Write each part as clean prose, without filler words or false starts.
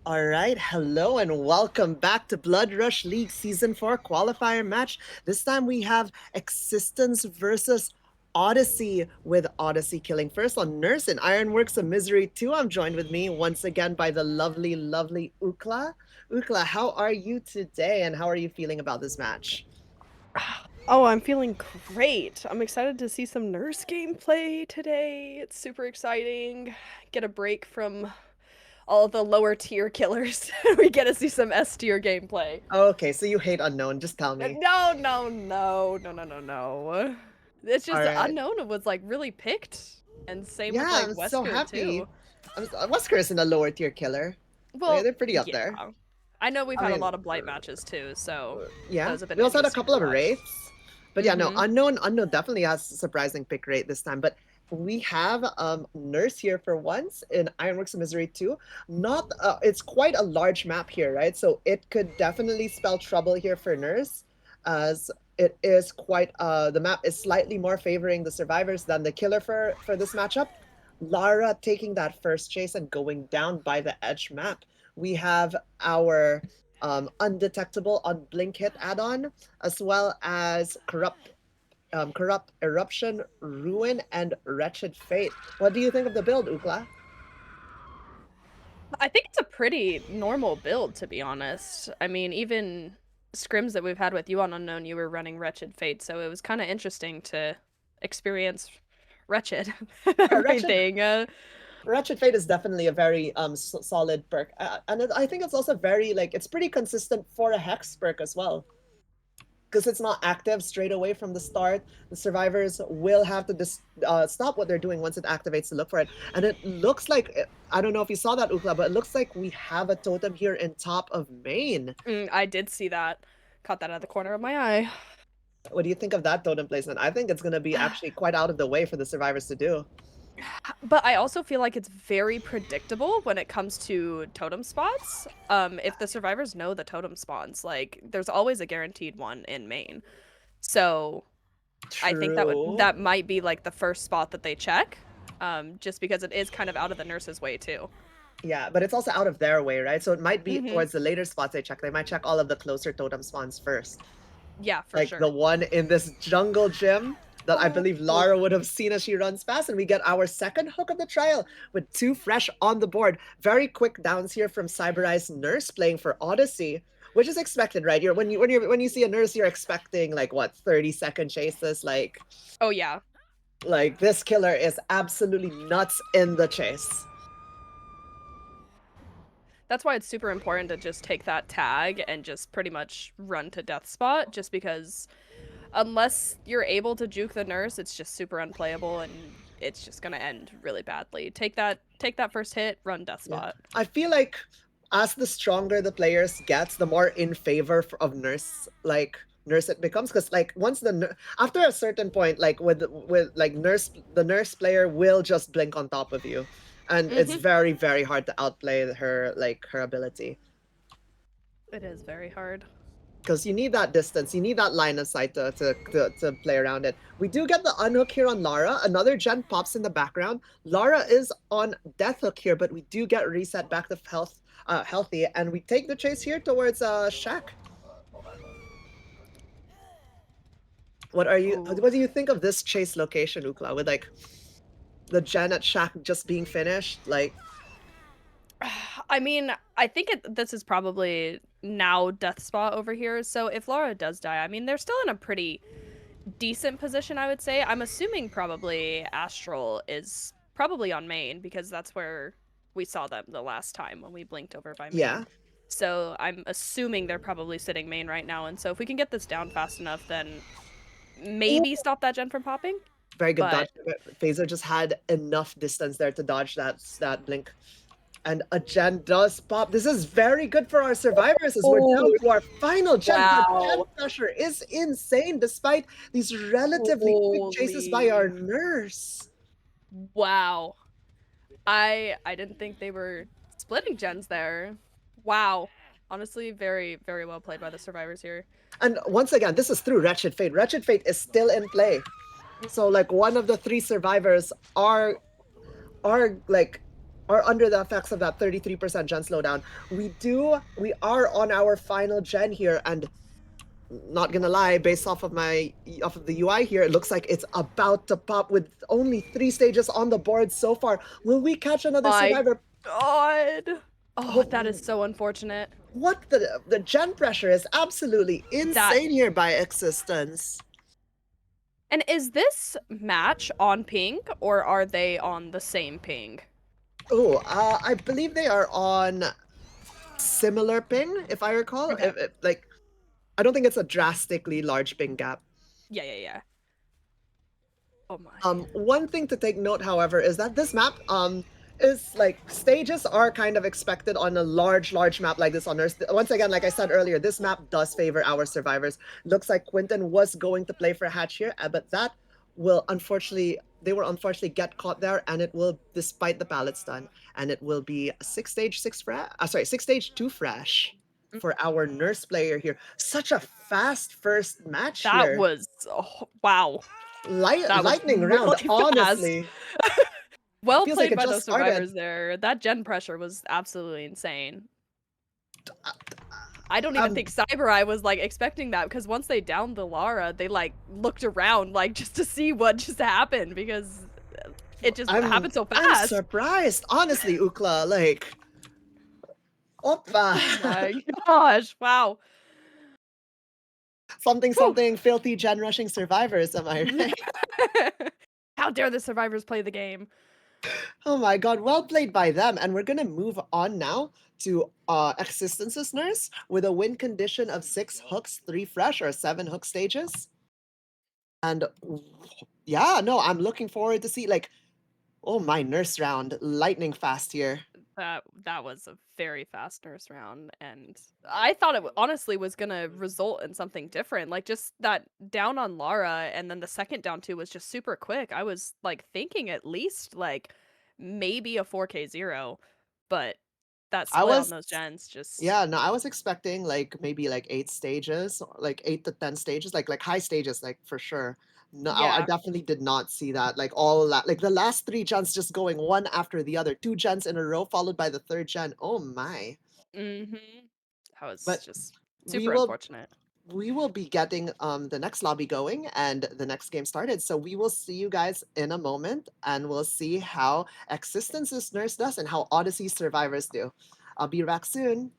All right, hello and welcome back to Blood Rush League Season 4 qualifier match. This time we have X6tence versus Odyssey, with Odyssey killing first on Nurse and Ironworks of Misery 2. I'm joined with me once again by the lovely, lovely Ukla. Ukla, how are you today and how are you feeling about this match? Oh, I'm feeling great. I'm excited to see some nurse gameplay today. It's super exciting. Get a break from all the lower tier killers. We get to see some S tier gameplay. Okay, so you hate Unknown, just tell me. No, no, no, no, no, no, no. It's All just right. Unknown was like really picked, and same with Yeah, like I'm so Wesker happy. too. Wesker isn't a lower tier killer. Like, Well, they're pretty up yeah. there. I know we've I had a mean, lot of Blight matches too, so yeah. those have been We also had a interesting couple to of watch. wraiths. But yeah, no, Mm-hmm. unknown definitely has a surprising pick rate this time. But we have Nurse here for once in Ironworks of Misery 2. Not it's quite a large map here, right? So it could definitely spell trouble here for Nurse, as it is quite the map is slightly more favoring the survivors than the killer for this matchup. Lara taking that first chase and going down by the edge map. We have our undetectable on blink hit add-on, as well as corrupt eruption, ruin, and wretched fate. What do you think of the build, Ukla? I think it's a pretty normal build, to be honest. I mean, even scrims that we've had with you on Unknown, you were running Wretched Fate, so it was kind of interesting to experience Wretched and Yeah, wretched everything. wretched fate is definitely a very solid perk, and I think it's also very like it's pretty consistent for a hex perk as well, because it's not active straight away from the start. The survivors will have to stop what they're doing once it activates to look for it. And it looks like, I don't know if you saw that, Ukla, but it looks like we have a totem here in top of main. I did see that. Caught that out of the corner of my eye. What do you think of that totem placement? I think it's going to be actually quite out of the way for the survivors to do. But I also feel like it's very predictable when it comes to totem spots. If the survivors know the totem spawns, like there's always a guaranteed one in main. So I think True. that might be like the first spot that they check, just because it is kind of out of the nurse's way too. Yeah, but it's also out of their way, right? So it might be Mm-hmm. towards the later spots they check. They might check all of the closer totem spawns first. Yeah, for Like the sure. one in this jungle gym that I Oh, believe Lara would have seen as she runs past, and we get our second hook of the trial with two fresh on the board. Very quick downs here from Cyberized Nurse playing for Odyssey, which is expected, right? When you see a nurse, you're expecting like what 30-second chases. oh yeah. Like this killer is absolutely nuts in the chase. That's why it's super important to just take that tag and just pretty much run to death spot, just because unless you're able to juke the nurse, it's just super unplayable and it's just gonna end really badly. Take that first hit, run death Yeah, spot. I feel like as the stronger the players gets, the more in favor of nurse it becomes, because like once after a certain point, like with like nurse, the nurse player will just blink on top of you, and it's Mm-hmm. very very hard to outplay her ability, It is very hard. because you need that distance, you need that line of sight to play around it. We do get the unhook here on Lara. Another gen pops in the background. Lara is on death hook here, but we do get reset back to healthy, and we take the chase here towards Shaq. Ooh. What do you think of this chase location, Ukla, with like the gen at Shaq just being finished? Like, I mean, I think this is probably now death spot over here. So if Laura does die, I mean, they're still in a pretty decent position, I would say. I'm assuming probably Astral is probably on main because that's where we saw them the last time when we blinked over by main. yeah, So I'm assuming they're probably sitting main right now. And so if we can get this down fast enough, then ooh, maybe stop that gen from popping. very good dodge. But Phaser just had enough distance there to dodge that blink. And a gen does pop. This is very good for our survivors as we're down oh to our final gen. The gen wow. pressure is insane despite these relatively quick chases by our Holy nurse. wow. I didn't think they were splitting gens there. Wow. Honestly, very, very well played by the survivors here. And once again, this is through Wretched Fate. Wretched Fate is still in play. So like one of the three survivors are like are under the effects of that 33% gen slowdown. We are on our final gen here, and not gonna lie, based off of the UI here, it looks like it's about to pop with only 3 stages on the board so far. Will we catch another My survivor? God. Oh, that is Oh, so unfortunate. what the gen pressure is absolutely That insane here by X6tence. And is this match on ping or are they on the same ping? Oh, I believe they are on similar ping, if I recall. Okay. Like, I don't think it's a drastically large ping gap. Yeah. Oh my. One thing to take note, however, is that this map, is like stages are kind of expected on a large map like this on Earth. Once again, like I said earlier, this map does favor our survivors. Looks like Quinton was going to play for Hatch here, but that will unfortunately get caught there, and it will, despite the pallet stun, and it will be a 6 stage 2 fresh for our nurse player here. Such a fast first match That here. was wow. That was Lightning round, really fast. honestly. Well Feels like played it by just those started. survivors there. That gen pressure was absolutely insane. I don't even think Cyber was like expecting that, because once they downed the Lara, they like looked around like just to see what just happened, because it just happened so I'm fast. surprised, honestly, Ukla. Like, oppa. Oh my gosh! Wow. Something filthy gen rushing survivors, am I right? How dare the survivors play the game? Oh my god, well played by them. And we're gonna move on now to Existence's nurse with a win condition of 6 hooks, 3 fresh, or 7 hook stages. And yeah, no, I'm looking forward to see, like, oh my, nurse round, lightning fast here. That was a very fast nurse round, and I thought it honestly was gonna result in something different. Like, just that down on Lara, and then the second down two was just super quick. I was like thinking at least like maybe a 4K0, but that I split on was those gens just Yeah, no, I was expecting like maybe like 8 stages, like 8 to 10 stages, like high stages, like for sure. No, I yeah. definitely did not see that. Like all that, like the last 3 gens just going one after the other, 2 gens in a row, followed by the third gen. Oh my! Mhm. That was But just we super will unfortunate. we will be getting the next lobby going and the next game started. So we will see you guys in a moment, and we'll see how Existence's nurse does and how Odyssey survivors do. I'll be back soon.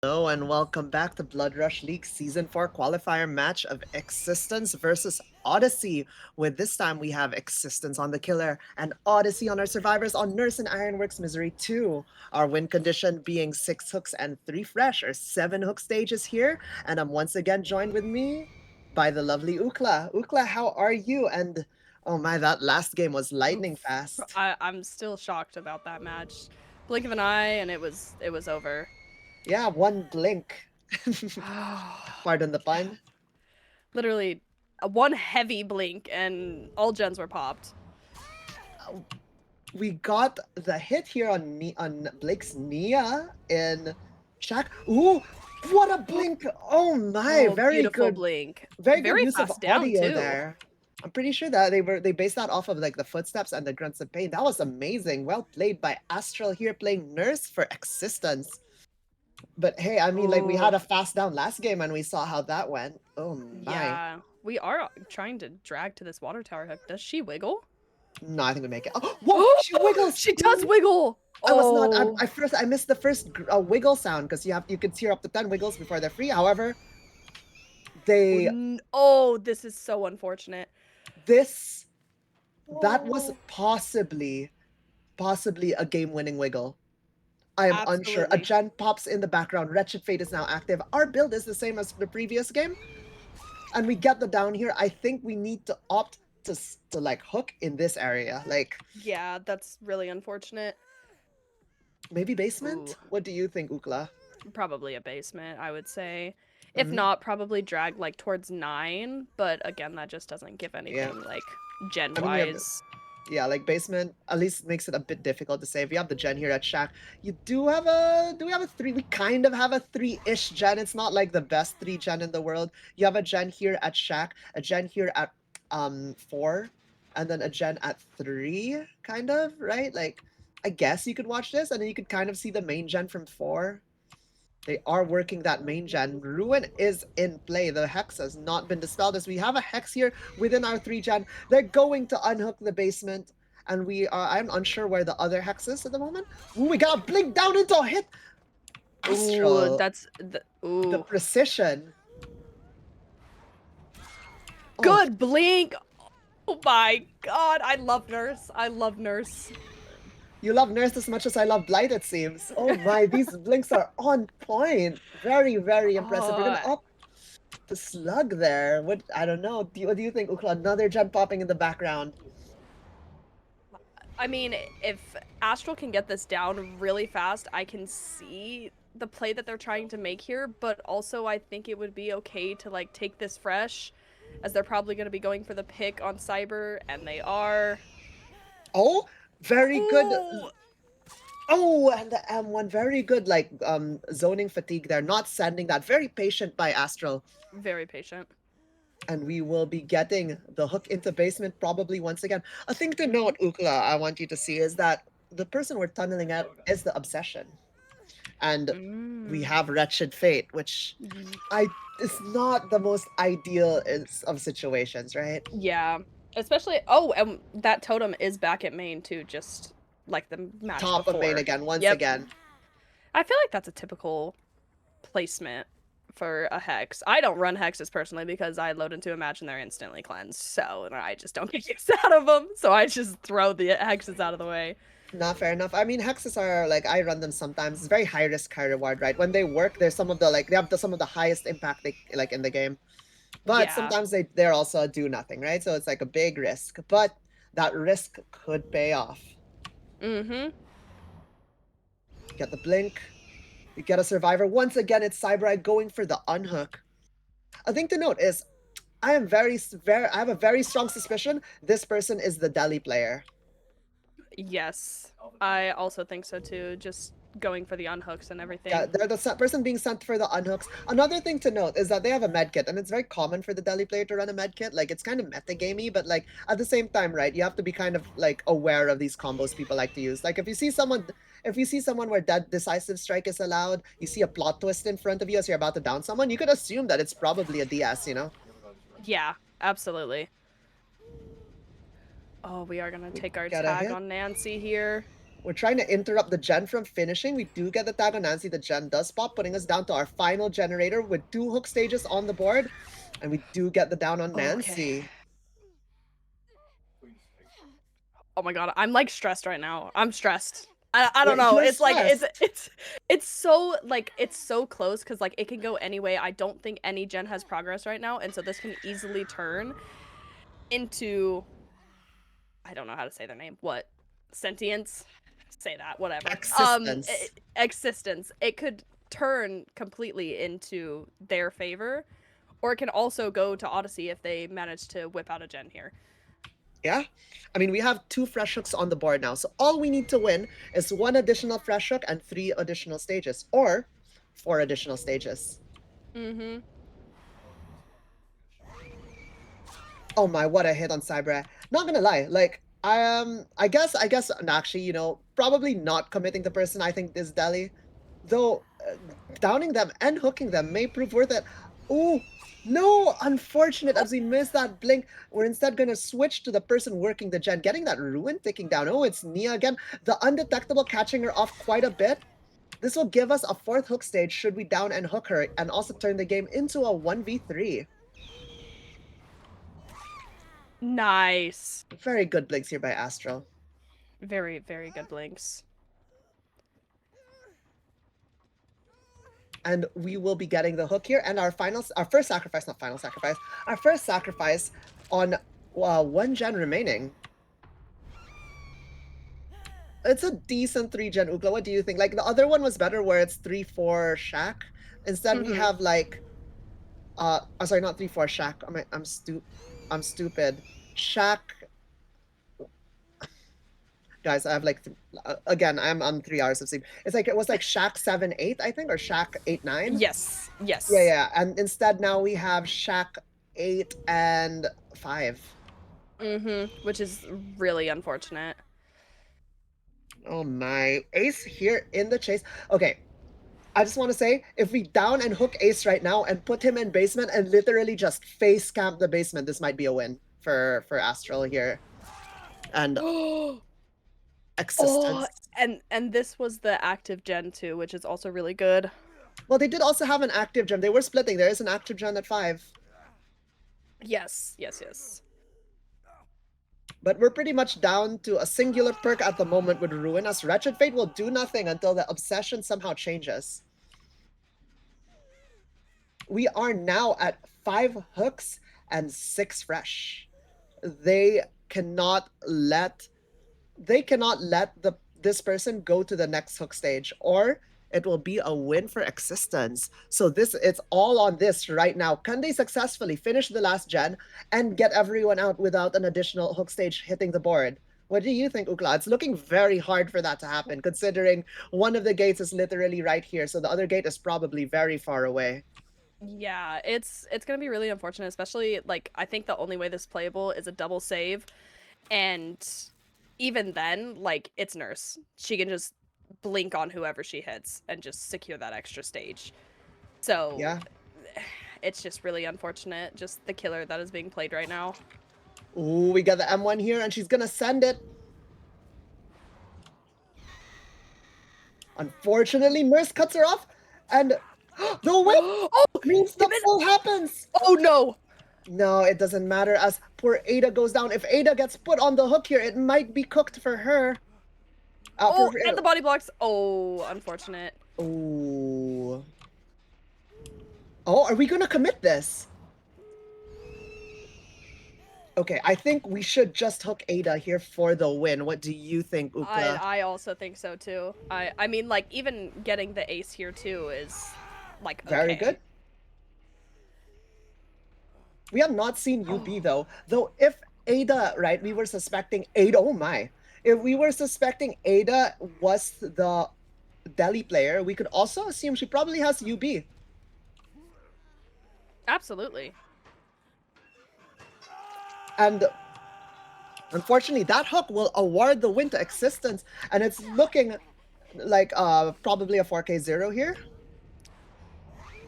Hello and welcome back to Blood Rush League Season 4 qualifier match of X6tence versus Odyssey. With this time we have X6tence on the killer and Odyssey on our survivors on Nurse and Ironworks Misery 2. Our win condition being 6 hooks and 3 fresh, or 7 hook stages here. And I'm once again joined with me by the lovely Ukla. Ukla, how are you? And oh my, that last game was lightning Oof. fast. I'm still shocked about that match. Blink of an eye and it was over. Yeah, one blink. Pardon the pun. Literally one heavy blink and all gens were popped. We got the hit here on Blake's Nia in Shack. Ooh, what a blink! Oh my, Oh, beautiful blink. very good Very use of fast down audio too. there. I'm pretty sure that they based that off of like the footsteps and the grunts of pain. That was amazing. Well played by Astral here playing nurse for Existence. But hey, I mean, like we had Oh, a fast down last game and we saw how that went. Oh my. yeah. We are trying to drag to this water tower hook. Does she wiggle? No, I think we make it. Oh, whoa! Oh, She wiggles. she does wiggle. I was not. Oh, I missed the first wiggle sound because you could tear up to 10 wiggles before they're free. However, they oh, this is so unfortunate. this that was possibly a game-winning wiggle. I am unsure. A Absolutely. gen pops in the background. Wretched Fate is now active. Our build is the same as the previous game, and we get the down here. I think we need to opt to like hook in this area. Like Yeah, that's really unfortunate. maybe basement. Ooh. What do you think, Ukla? Probably a basement, I would say. If Mm-hmm. not, probably drag like towards 9, but again, that just doesn't give anything Yeah. like gen I mean, we have wise. yeah, like basement at least makes it a bit difficult to say. If you have the gen here at Shack, you do we have a 3? We kind of have a 3-ish gen. It's not like the best 3 gen in the world. You have a gen here at Shack, a gen here at 4, and then a gen at 3, kind of, right? Like, I guess you could watch this, and then you could kind of see the main gen from 4. They are working that main gen. Ruin is in play. The Hex has not been dispelled as we have a Hex here within our 3 gen. They're going to unhook the basement. And I'm unsure where the other Hex is at the moment. Ooh, we got a blink down into a hit. Ooh, Astral. the The precision. Oh, good blink. Oh my god, I love Nurse. I love Nurse. you love Nurse as much as I love Blight, it seems. Oh my, these blinks are on point. Very, very impressive. We're gonna up the slug there. What, I don't know. What do you think, Ukla? Another gen popping in the background. I mean, if Astral can get this down really fast, I can see the play that they're trying to make here, but also I think it would be okay to like take this fresh, as they're probably going to be going for the pick on Cyber, and they are. Oh, very good. Ooh! Oh, and the M1, very good, like, zoning fatigue there, not sending that. Very patient by Astral. Very patient. And we will be getting the hook into basement probably once again. A thing to note, Ukla, I want you to see is that the person we're tunneling at is the Obsession. And we have Wretched Fate, which is not the most ideal of situations, right? Yeah. Especially, oh, and that totem is back at main too, just like the match Top before. of main again, once again. I feel like that's a typical placement for a Hex. I don't run Hexes personally because I load into a match and they're instantly cleansed, so I just don't get use out of them, so I just throw the Hexes out of the way. Not fair enough. I mean, Hexes are, like, I run them sometimes. It's very high risk, high reward, right? When they work, they're some of the, like, they have some of the highest impact, like, in the game. But sometimes they're also do nothing, right? So it's like a big risk. But that risk could pay off. Mm-hmm. Get the blink. You get a survivor. Once again, it's Cyberite going for the unhook. A thing to note is, I have a very strong suspicion this person is the Delhi player. Yes, I also think so too. Just going for the unhooks and everything. Yeah, they're the person being sent for the unhooks. Another thing to note is that they have a medkit, and it's very common for the Delhi player to run a medkit. Like, it's kind of metagamey, but like at the same time, right? You have to be kind of like aware of these combos people like to use. Like, if you see someone where that decisive strike is allowed, you see a plot twist in front of you as you're about to down someone, you could assume that it's probably a DS, you know? Yeah, absolutely. Oh, we are gonna take our tag on Nancy here. We're trying to interrupt the gen from finishing. We do get the tag on Nancy. The gen does pop, putting us down to our final generator with 2 hook stages on the board. And we do get the down on Nancy. Okay. Oh my god, I'm like stressed right now. I'm stressed. I don't know. It's stressed. Like it's so like it's so close because like it can go any way. I don't think any gen has progress right now, and so this can easily turn into, I don't know how to say their name. What? Sentience? Say that, whatever. X6tence. X6tence. It could turn completely into their favor, or it can also go to Odyssey if they manage to whip out a gen here. Yeah, I mean, we have 2 fresh hooks on the board now, so all we need to win is 1 additional fresh hook and 3 additional stages, or 4 additional stages. Mm-hmm. Oh my, what a hit on Cyber. Not gonna lie, like, I guess, actually, you know, probably not committing the person I think is Delhi. Though, downing them and hooking them may prove worth it. Ooh, no, unfortunate as we missed that blink. We're instead going to switch to the person working the gen, getting that Ruin ticking down. Oh, it's Nia again. The undetectable catching her off quite a bit. This will give us a 4th hook stage should we down and hook her, and also turn the game into a 1v3. Nice. Very good blinks here by Astral. Very, very good blinks. And we will be getting the hook here, and our first sacrifice on 1 gen remaining. It's a decent 3 gen Ukla. What do you think? Like, the other one was better where it's 3-4 Shack. Instead we have like sorry, not 3-4 Shack. I'm stupid. Shack. Guys, I have like again, I'm on 3 hours of sleep. It's like, it was like Shack 7-8, I think, or Shack 8-9. Yes. Yeah. And instead now we have Shack 8 and 5. Which is really unfortunate. Oh my. Ace here in the chase. Okay, I just want to say, if we down and hook Ace right now and put him in basement and literally just face camp the basement, this might be a win for Astral here. And Oh, X6tence. and this was the active gen too, which is also really good. Well, they did also have an active gem. They were splitting. There is an active gem at 5. Yes, yes, yes. But we're pretty much down to a singular perk at the moment with Ruin, as Wretched Fate will do nothing until the obsession somehow changes. We are now at 5 hooks and 6 fresh. They cannot let this person go to the next hook stage, or it will be a win for X6tence. So it's all on this right now. Can they successfully finish the last gen and get everyone out without an additional hook stage hitting the board? What do you think, Ukla? It's looking very hard for that to happen, considering one of the gates is literally right here, so the other gate is probably very far away. Yeah, it's gonna be really unfortunate, especially like I think the only way this is playable is a double save, and even then, like it's Nurse. She can just blink on whoever she hits and just secure that extra stage. So Yeah. it's just really unfortunate, just the killer that is being played right now. Ooh, we got the M1 here, and she's gonna send it. Unfortunately, Nurse cuts her off, and the whip Oh, means the pull happens. oh no! No, it doesn't matter as poor Ada goes down. If Ada gets put on the hook here, it might be cooked for her. Oh, and the body blocks. Oh, unfortunate. Oh. Oh, are we gonna commit this? Okay, I think we should just hook Ada here for the win. What do you think, Ukla? I also think so too. I mean, like even getting the ace here too is like okay. Very good. We have not seen UB though. Though if Ada, right, we were suspecting Ada, oh my. If we were suspecting Ada was the Delhi player, we could also assume she probably has UB. Absolutely. And unfortunately, that hook will award the win to X6tence, and it's looking like probably a 4K0 here.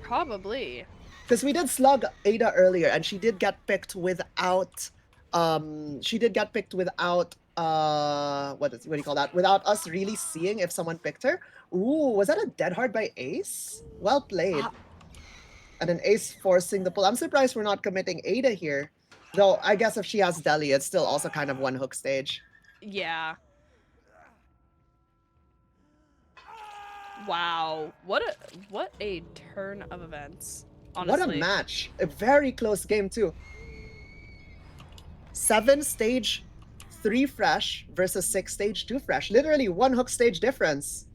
Probably. Because we did slug Ada earlier, and she did get picked without what do you call that? Without us really seeing if someone picked her. Ooh, was that a dead hard by Ace? Well played. And an Ace forcing the pull. I'm surprised we're not committing Ada here. Though I guess if she has Deli, it's still also kind of one hook stage. Yeah. Wow. What a turn of events. Honestly. What a match. A very close game too. 7 stage 3 fresh versus 6 stage 2 fresh. Literally one hook stage difference.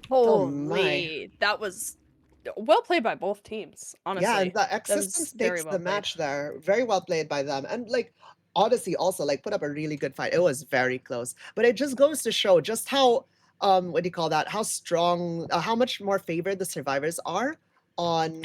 Holy, that was well played by both teams, honestly. Yeah, and the X6tence takes the match there. Very well played by them. And like Odyssey also like put up a really good fight. It was very close. But it just goes to show just how what do you call that? How strong how much more favored the survivors are on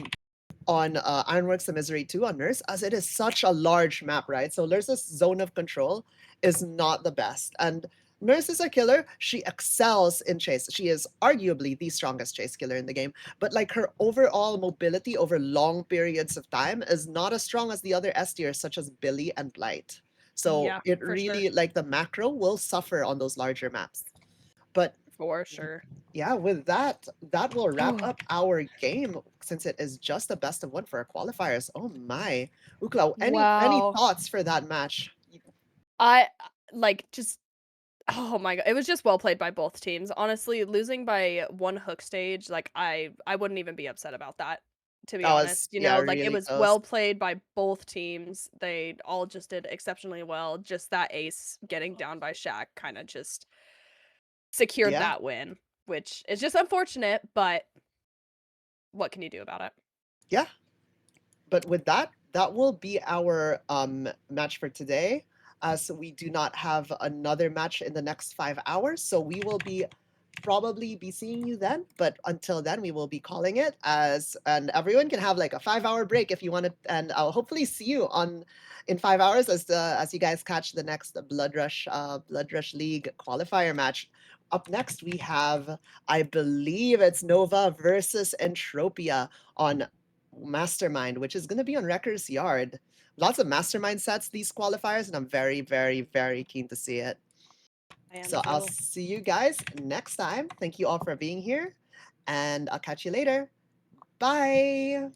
Ironworks and Misery 2 on Nurse, as it is such a large map, right? So Nurse's zone of control is not the best. And Nurse is a killer. She excels in chase. She is arguably the strongest chase killer in the game. But like her overall mobility over long periods of time is not as strong as the other S tiers, such as Billy and Blight. So yeah, it really sure. like the macro will suffer on those larger maps. But for sure. Yeah, with that will wrap up our game since it is just a best of one for our qualifiers. Oh my. Ukla, any thoughts for that match? I like just oh my god, it was just well played by both teams. Honestly, losing by one hook stage, like I wouldn't even be upset about that, to be honest. You know, like it really was close. well played by both teams. They all just did exceptionally well. Just that ace getting down by Shaq kind of just secured that win, which is just unfortunate, but what can you do about it? Yeah. But with that will be our match for today, as we do not have another match in the next 5 hours. So we will be probably be seeing you then. But until then, we will be calling it as, and everyone can have like a 5 hour break if you want to, and I'll hopefully see you on in 5 hours as you guys catch the next Blood Rush League qualifier match. Up next, we have, I believe it's Nova versus Entropia on Mastermind, which is going to be on Wrecker's Yard. Lots of Mastermind sets, these qualifiers, and I'm very, very, very keen to see it. I am So I'll too. see you guys next time. Thank you all for being here, and I'll catch you later. Bye.